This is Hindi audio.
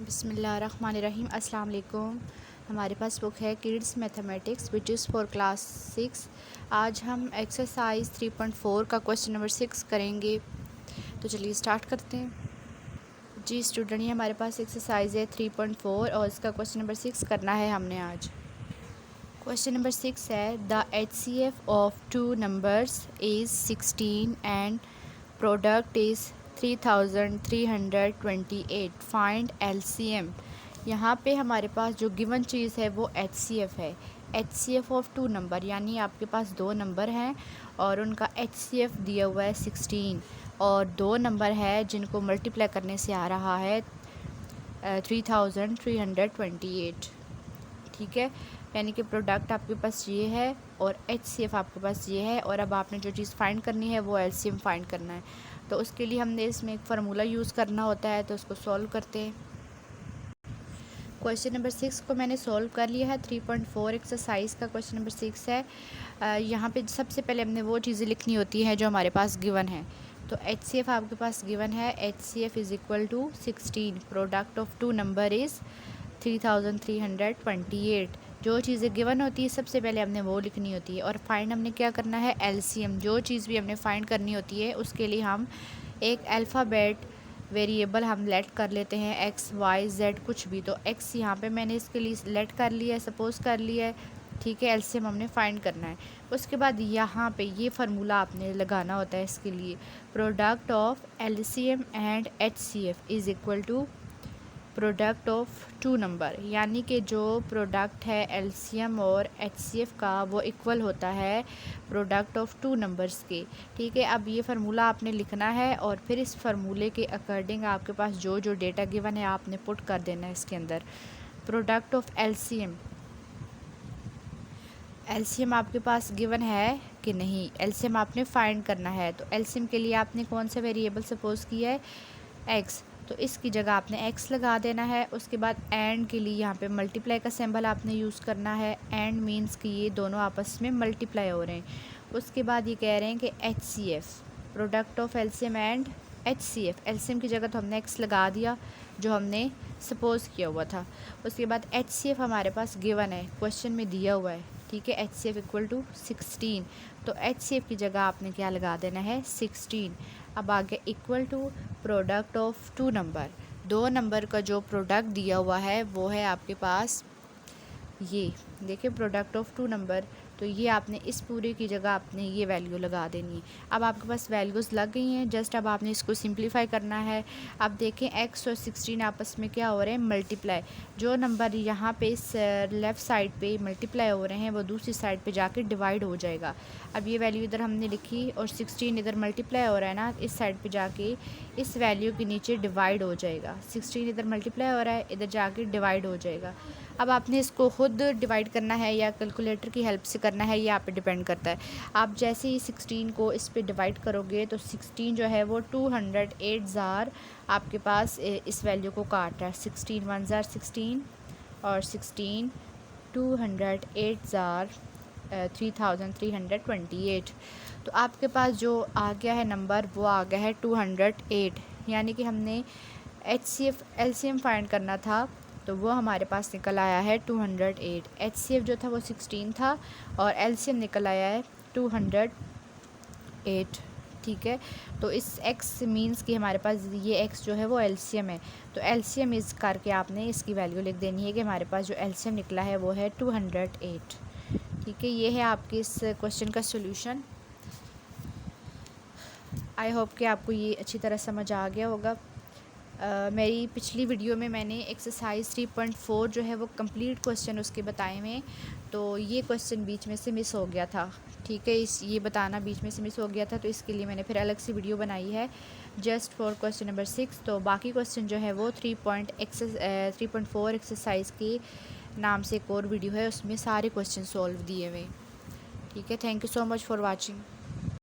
बिस्मिल्लाहिर्रहमानिर्रहीम। अस्सलाम वालेकुम। हमारे पास बुक है kids mathematics which is for class 6। आज हम एक्सरसाइज 3.4 का क्वेश्चन नंबर 6 करेंगे। तो चलिए स्टार्ट करते हैं। जी स्टूडेंट, ये हमारे पास एक्सरसाइज है 3.4 और इसका क्वेश्चन नंबर 6 करना है हमने आज। क्वेश्चन नंबर 6 है the HCF of two numbers is 16 and product is 3328। Find LCM। यहाँ पे हमारे पास जो गिवन चीज़ है वो HCF है। HCF ऑफ टू नंबर यानी आपके पास दो नंबर हैं और उनका HCF दिया हुआ है 16 और दो नंबर है जिनको मल्टीप्लाई करने से आ रहा है 3328। ठीक है, यानी कि प्रोडक्ट आपके पास ये है और HCF आपके पास ये है और अब आपने जो चीज़ फाइंड करनी है वो LCM फाइंड करना है। तो उसके लिए हमने इसमें एक फार्मूला यूज़ करना होता है, तो उसको सॉल्व करते हैं। क्वेश्चन नंबर 6 को मैंने सॉल्व कर लिया है। 3.4 एक्सरसाइज का क्वेश्चन नंबर 6 है। यहाँ पे सबसे पहले हमने वो चीज़ें लिखनी होती हैं जो हमारे पास गिवन है। तो HCF आपके पास गिवन है, HCF is equal to 16, product of two number is 3328। जो चीज़ें गिवन होती है सबसे पहले हमने वो लिखनी होती है और फाइंड हमने क्या करना है LCM। जो चीज़ भी हमने फाइंड करनी होती है उसके लिए हम एक अल्फ़ाबेट वेरिएबल हम लेट कर लेते हैं, x y z कुछ भी। तो x यहाँ पे मैंने इसके लिए लेट कर लिया है, सपोज़ कर लिया है। ठीक है, LCM हमने फाइंड करना है। उसके बाद यहाँ पे ये फार्मूला आपने लगाना होता है इसके लिए, product of LCM and HCF is equal to product of two number, यानी कि जो प्रोडक्ट है LCM और HCF का वो इक्वल होता है प्रोडक्ट ऑफ टू नंबर्स के। ठीक है, अब ये फार्मूला आपने लिखना है और फिर इस फार्मूले के अकॉर्डिंग आपके पास जो जो डेटा गिवन है आपने पुट कर देना है इसके अंदर। प्रोडक्ट ऑफ LCM आपके पास गिवन है कि नहीं, LCM आपने फाइंड करना है। तो LCM के लिए आपने कौन सा वेरिएबल सपोज किया है, x, तो इसकी जगह आपने x लगा देना है। उसके बाद एंड के लिए यहाँ पे मल्टीप्लाई का सिंबल आपने यूज़ करना है। एंड मींस कि ये दोनों आपस में मल्टीप्लाई हो रहे हैं। उसके बाद ये कह रहे हैं कि HCF, product of LCM and HCF, LCM की जगह तो हमने x लगा दिया जो हमने सपोज़ किया हुआ था। उसके बाद HCF हमारे पास गिवन है, क्वेश्चन में दिया हुआ है। ठीक है, HCF इक्वल टू 16, तो HCF की जगह आपने क्या लगा देना है 16। अब आगे equal to product of two number, दो नंबर का जो प्रोडक्ट दिया हुआ है वो है आपके पास ये देखिए, प्रोडक्ट ऑफ टू नंबर। तो ये आपने इस पूरे की जगह आपने ये वैल्यू लगा देनी है। अब आपके पास वैल्यूज़ लग गई हैं, जस्ट अब आपने इसको सिंप्लीफाई करना है। अब देखें x और 16 आपस में क्या हो रहे हैं, मल्टीप्लाई। जो नंबर यहाँ पे इस लेफ़्ट साइड पे मल्टीप्लाई हो रहे हैं वो दूसरी साइड पे जाके डिवाइड हो जाएगा। अब ये वैल्यू इधर हमने लिखी और 16 इधर मल्टीप्लाई हो रहा है ना, इस साइड पे जाके इस वैल्यू के नीचे डिवाइड हो जाएगा। 16 इधर मल्टीप्लाई हो रहा है, इधर जाके डिवाइड हो जाएगा। अब आपने इसको खुद डिवाइड करना है या कैलकुलेटर की हेल्प से करना है, ये आप पे डिपेंड करता है। आप जैसे ही 16 को इस पे डिवाइड करोगे तो 16 जो है वो 208 ज़ार आपके पास इस वैल्यू को काट रहा है। 16 1 ज़ार 16 और 16 208 ज़ार 3328। तो आपके पास जो आ गया है नंबर वो आ गया है 208, यानी कि हमने HCF LCM फाइंड करना था तो वो हमारे पास निकल आया है 208। HCF जो था वो 16 था और LCM निकल आया है 208। ठीक है, तो इस x मींस कि हमारे पास ये x जो है वो LCM है। तो LCM इस करके आपने इसकी वैल्यू लिख देनी है कि हमारे पास जो LCM निकला है वो है 208। ठीक है, ये है आपके इस क्वेश्चन का सॉल्यूशन। आई होप कि आपको ये अच्छी तरह समझ आ गया होगा। मेरी पिछली वीडियो में मैंने एक्सरसाइज 3.4 जो है वो कंप्लीट क्वेश्चन उसके बताए हुए, तो ये क्वेश्चन बीच में से मिस हो गया था। ठीक है, ये बताना बीच में से मिस हो गया था, तो इसके लिए मैंने फिर अलग से वीडियो बनाई है जस्ट फॉर क्वेश्चन नंबर 6। तो बाकी क्वेश्चन जो है वो 3.4 एक्सरसाइज के नाम से एक और वीडियो है, उसमें सारे क्वेश्चन सॉल्व दिए हुए। ठीक है, thank you so much for watching.